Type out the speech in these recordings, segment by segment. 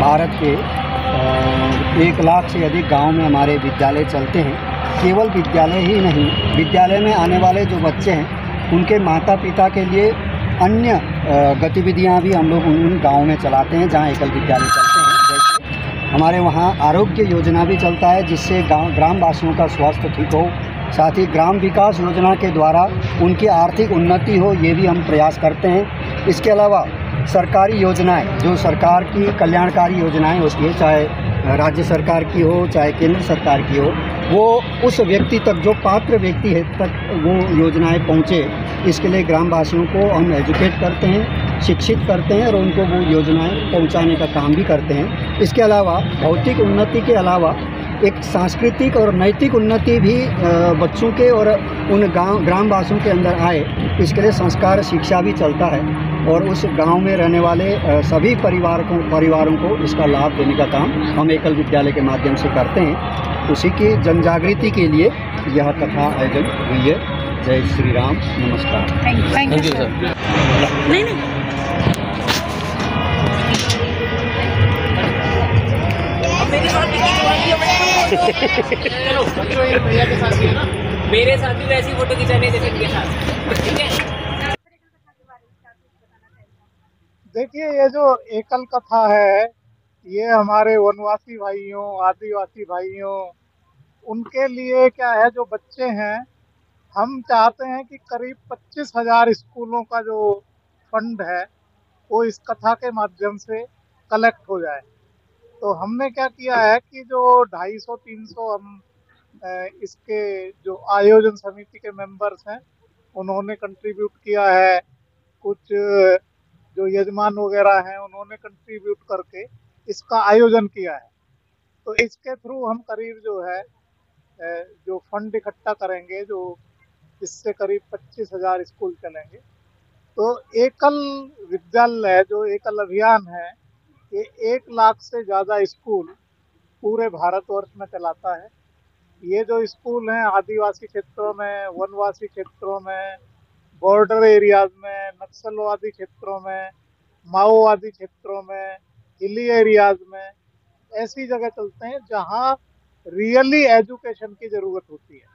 भारत के 1 लाख से अधिक गांव में हमारे विद्यालय चलते हैं। केवल विद्यालय ही नहीं, विद्यालय में आने वाले जो बच्चे हैं उनके माता पिता के लिए अन्य गतिविधियां भी हम लोग उन गाँव में चलाते हैं जहां एकल विद्यालय चलते हैं। जैसे हमारे वहां आरोग्य योजना भी चलता है जिससे ग्रामवासियों का स्वास्थ्य ठीक हो, साथ ही ग्राम विकास योजना के द्वारा उनकी आर्थिक उन्नति हो, ये भी हम प्रयास करते हैं। इसके अलावा सरकारी योजनाएं, जो सरकार की कल्याणकारी योजनाएं होती है, चाहे राज्य सरकार की हो चाहे केंद्र सरकार की हो, वो उस व्यक्ति तक, जो पात्र व्यक्ति है तक वो योजनाएं पहुंचे, इसके लिए ग्रामवासियों को हम एजुकेट करते हैं, शिक्षित करते हैं और उनको वो योजनाएं पहुंचाने का काम भी करते हैं। इसके अलावा भौतिक उन्नति के अलावा एक सांस्कृतिक और नैतिक उन्नति भी बच्चों के और उन ग्रामवासियों के अंदर आए, इसके लिए संस्कार शिक्षा भी चलता है और उस गांव में रहने वाले सभी परिवारों को इसका लाभ देने का काम हम एकल विद्यालय के माध्यम से करते हैं। उसी की जनजागृति के लिए यह कथा आयोजन हुई है। जय श्री राम, नमस्कार। Thank you sir. नहीं चलो भैया के साथ ही है ना, मेरे साथ भी वैसी फोटो खिंचाने जैसे इनके साथ, ठीक है। देखिए, ये जो एकल कथा है, ये हमारे वनवासी भाइयों, आदिवासी भाइयों, उनके लिए क्या है, जो बच्चे हैं, हम चाहते हैं कि करीब 25,000 स्कूलों का जो फंड है वो इस कथा के माध्यम से कलेक्ट हो जाए। तो हमने क्या किया है कि जो 250-300 हम इसके जो आयोजन समिति के मेंबर्स हैं उन्होंने कंट्रीब्यूट किया है, कुछ जो यजमान वगैरह हैं उन्होंने कंट्रीब्यूट करके इसका आयोजन किया है। तो इसके थ्रू हम करीब जो है जो फंड इकट्ठा करेंगे, जो इससे करीब 25,000 स्कूल चलेंगे। तो एकल विद्यालय, जो एकल अभियान है, ये 1 लाख से ज़्यादा स्कूल पूरे भारतवर्ष में चलाता है। ये जो स्कूल हैं आदिवासी क्षेत्रों में, वनवासी क्षेत्रों में, बॉर्डर एरियाज में, नक्सलवादी क्षेत्रों में, माओवादी क्षेत्रों में, हिली एरियाज में, ऐसी जगह चलते हैं जहां रियली एजुकेशन की ज़रूरत होती है।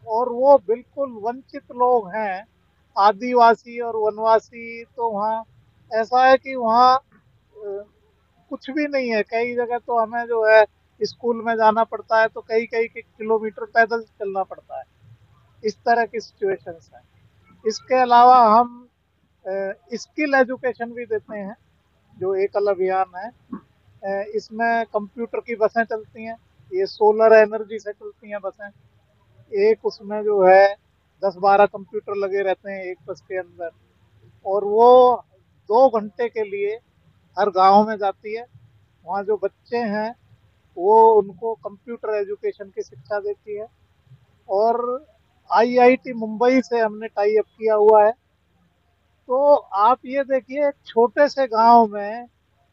और वो बिल्कुल वंचित लोग हैं, आदिवासी और वनवासी। तो वहाँ ऐसा है कि वहाँ कुछ भी नहीं है। कई जगह तो हमें जो है स्कूल में जाना पड़ता है तो कई कई किलोमीटर पैदल चलना पड़ता है। इस तरह की सिचुएशंस हैं। इसके अलावा हम स्किल एजुकेशन भी देते हैं, जो एकल अभियान है। इसमें कंप्यूटर की बसें चलती हैं, ये सोलर एनर्जी से चलती हैं बसें। एक उसमें जो है 10-12 कंप्यूटर लगे रहते हैं एक बस के अंदर, और वो 2 घंटे के लिए हर गांव में जाती है। वहाँ जो बच्चे हैं वो उनको कंप्यूटर एजुकेशन की शिक्षा देती है। और IIT मुंबई से हमने टाई अप किया हुआ है। तो आप ये देखिए, एक छोटे से गांव में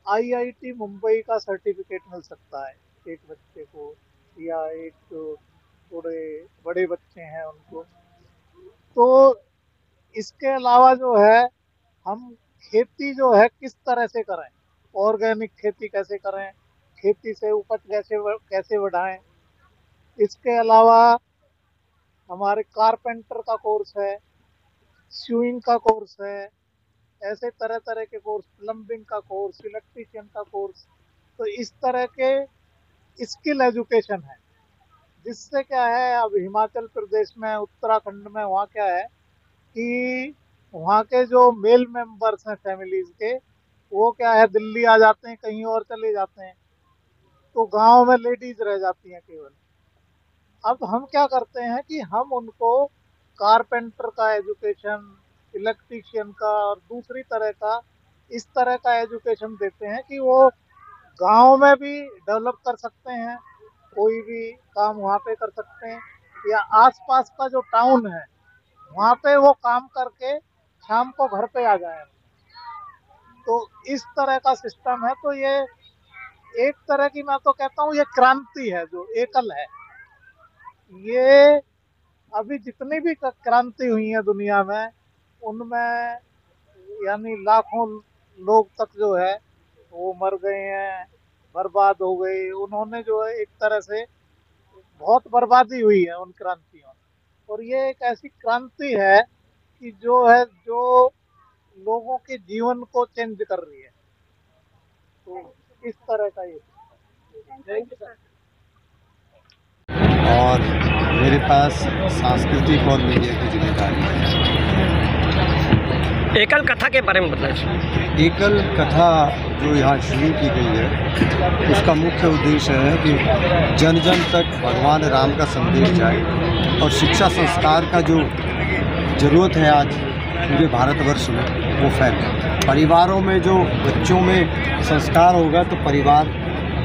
IIT मुंबई का सर्टिफिकेट मिल सकता है एक बच्चे को, या एक जो थोड़े बड़े बच्चे हैं उनको। तो इसके अलावा जो है हम खेती जो है किस तरह से करें, ऑर्गेनिक खेती कैसे करें, खेती से उपज कैसे बढ़ाएं। इसके अलावा हमारे कारपेंटर का कोर्स है, स्यूइंग का कोर्स है, ऐसे तरह तरह के कोर्स, प्लम्बिंग का कोर्स, इलेक्ट्रीशियन का कोर्स। तो इस तरह के स्किल एजुकेशन है, जिससे क्या है, अब हिमाचल प्रदेश में, उत्तराखंड में, वहाँ क्या है कि वहाँ के जो मेल मेंबर्स हैं फैमिलीज के, वो क्या है दिल्ली आ जाते हैं, कहीं और चले जाते हैं, तो गांव में लेडीज रह जाती हैं केवल। अब हम क्या करते हैं कि हम उनको कारपेंटर का एजुकेशन, इलेक्ट्रीशियन का और दूसरी तरह का, इस तरह का एजुकेशन देते हैं कि वो गांव में भी डेवलप कर सकते हैं, कोई भी काम वहाँ पे कर सकते हैं, या आसपास का जो टाउन है वहाँ पे वो काम करके शाम को घर पे आ जाए। तो इस तरह का सिस्टम है। तो ये एक तरह की, मैं तो कहता हूँ ये क्रांति है जो एकल है। ये अभी जितनी भी क्रांति हुई है दुनिया में, उनमें यानी लाखों लोग तक जो है वो मर गए हैं, बर्बाद हो गए। उन्होंने जो है एक तरह से बहुत बर्बादी हुई है उन क्रांतियों में। और ये एक ऐसी क्रांति है कि जो लोगों के जीवन को चेंज कर रही है। तो इस तरह का ये। Thank you sir. और मेरे पास सांस्कृतिक और मीडिया की जिम्मेदारी है। एकल कथा के बारे में बताइए। एकल कथा जो यहाँ शुरू की गई है, उसका मुख्य उद्देश्य है कि जन जन तक भगवान राम का संदेश जाए और शिक्षा संस्कार का जो ज़रूरत है आज पूरे भारतवर्ष में वो फैले। परिवारों में जो बच्चों में संस्कार होगा तो परिवार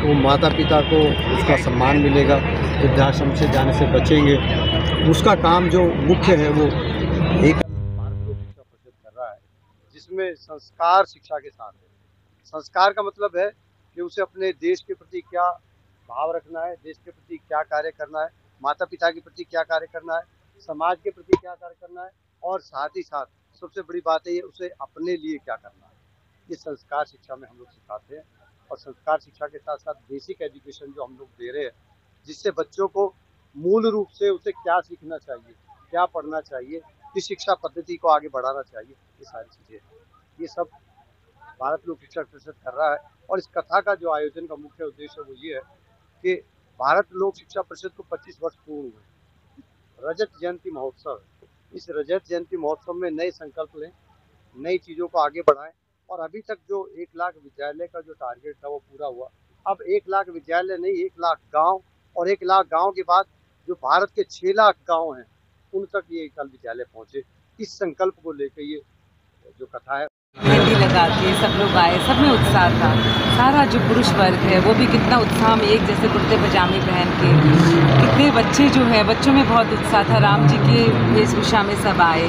को, माता पिता को उसका सम्मान मिलेगा, वृद्धाश्रम से जाने से बचेंगे। उसका काम जो मुख्य है वो एक भारत लोक शिक्षा परिषद कर रहा है, जिसमें संस्कार शिक्षा के साथ है। संस्कार का मतलब है कि उसे अपने देश के प्रति क्या भाव रखना है, देश के प्रति क्या कार्य करना है, माता पिता के प्रति क्या कार्य करना है, समाज के प्रति क्या कार्य करना है, और साथ ही साथ सबसे बड़ी बात है ये उसे अपने लिए क्या करना है। ये संस्कार शिक्षा में हम लोग सिखाते हैं। और संस्कार शिक्षा के साथ साथ बेसिक एजुकेशन जो हम लोग दे रहे हैं, जिससे बच्चों को मूल रूप से उसे क्या सीखना चाहिए, क्या पढ़ना चाहिए, किस शिक्षा पद्धति को आगे बढ़ाना चाहिए, ये सारी चीज़ें, ये सब भारत लोक शिक्षा परिषद कर रहा है। और इस कथा का जो आयोजन का मुख्य उद्देश्य वो ये है कि भारत लोक शिक्षा परिषद को 25 वर्ष पूर्ण हुए, रजत जयंती महोत्सव। इस रजत जयंती महोत्सव में नए संकल्प लें, नई चीज़ों को आगे बढ़ाएं। और अभी तक जो 1 लाख विद्यालय का जो टारगेट था वो पूरा हुआ। अब 1 लाख विद्यालय नहीं, 1 लाख गांव, और 1 लाख गांव के बाद जो भारत के 6 लाख गांव हैं उन तक ये एकल विद्यालय पहुंचे। इस संकल्प को लेकर ये जो कथा है। मेहंदी लगा के सब लोग आए, सब में उत्साह था। सारा जो पुरुष वर्ग है वो भी कितना उत्साह में एक जैसे कुर्ते पजामे पहन के, कितने बच्चे जो हैं, बच्चों में बहुत उत्साह था। राम जी के वेशभूषा में सब आए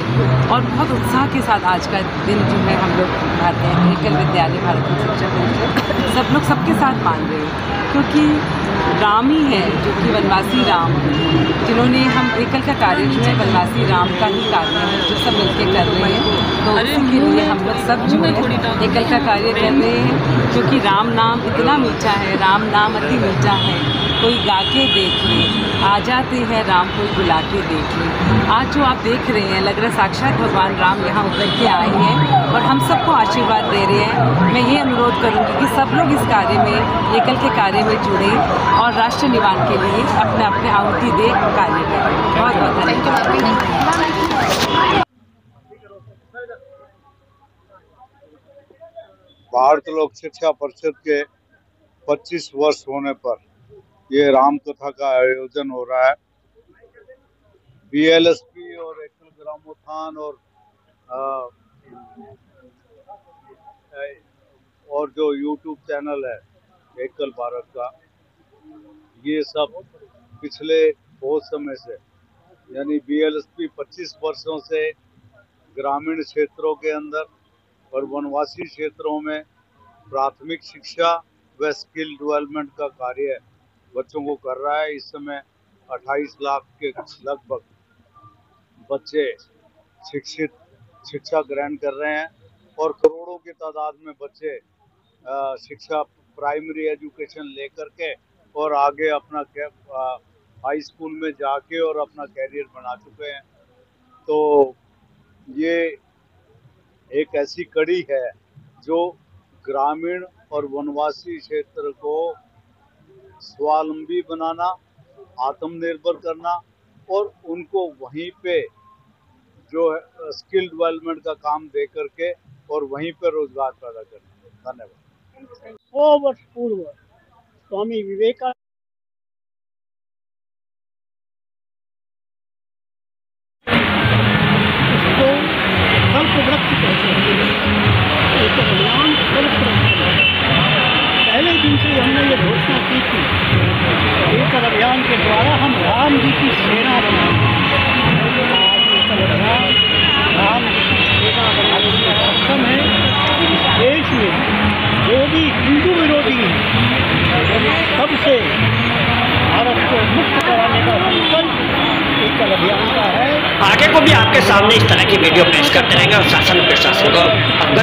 और बहुत उत्साह के साथ आज का दिन जो है हम लोग मनाते हैं। एकल विद्यालय भारत लोक शिक्षा परिषद सब लोग सबके साथ मान रहे हैं, क्योंकि राम ही है जो कि वनवासी राम, जिन्होंने हम एकल का कार्य जो है वनवासी राम का ही कार्य है जो सब मिलके कर रहे हैं। तो उसी के लिए हम लोग सब जो है एकल का कार्य कर रहे हैं, क्योंकि राम नाम इतना मीठा है, राम नाम अति मीठा है। कोई गा के देख ले, आ जाते हैं राम कोई बुला के देख ले। आज जो आप देख रहे हैं, लग रहा है साक्षात भगवान राम यहाँ उतर के आए हैं और हम सबको आशीर्वाद दे रहे हैं। मैं ये अनुरोध करूँगी कि सब लोग इस कार्य में, एकल के कार्य में जुड़े और राष्ट्र निर्माण के लिए अपने अपने आहुति दे कार्य करें। बहुत बहुत धन्यवाद। भारत लोक शिक्षा परिषद के 25 वर्ष होने पर ये राम कथा का आयोजन हो रहा है। बीएलएसपी और एकल ग्रामोत्थान और जो यूट्यूब चैनल है एकल भारत का, ये सब पिछले बहुत समय से, यानी बीएलएसपी 25 वर्षों से ग्रामीण क्षेत्रों के अंदर और वनवासी क्षेत्रों में प्राथमिक शिक्षा व स्किल डेवलपमेंट का कार्य बच्चों को कर रहा है। इस समय 28 लाख के लगभग बच्चे शिक्षा ग्रहण कर रहे हैं और करोड़ों की तादाद में बच्चे शिक्षा प्राइमरी एजुकेशन लेकर के और आगे अपना हाई स्कूल में जाके और अपना कैरियर बना चुके हैं। तो ये एक ऐसी कड़ी है जो ग्रामीण और वनवासी क्षेत्र को स्वावलंबी बनाना, आत्मनिर्भर करना और उनको वहीं पे जो है स्किल डेवलपमेंट का काम दे करके और वहीं पर रोजगार पैदा करना। धन्यवाद। 100 वर्ष पूर्व स्वामी विवेकानंद इसको कल्प वृक्ष कहते हैं। एक अभियान कल्प वृक्ष पहले दिन से हमने ये घोषणा की थी, एकल अभियान के द्वारा हम राम जी की सेना बनाएंगे। आज एकल अभियान राम जी की सेना बनाने में सक्षम है। इस देश में जो भी हिंदू विरोधी है, सबसे भारत को मुक्त कराने का संकल्प एकल अभियान का है। आगे को भी आपके सामने इस तरह की वीडियो पेश करते रहेंगे और शासन प्रशासन को अवगत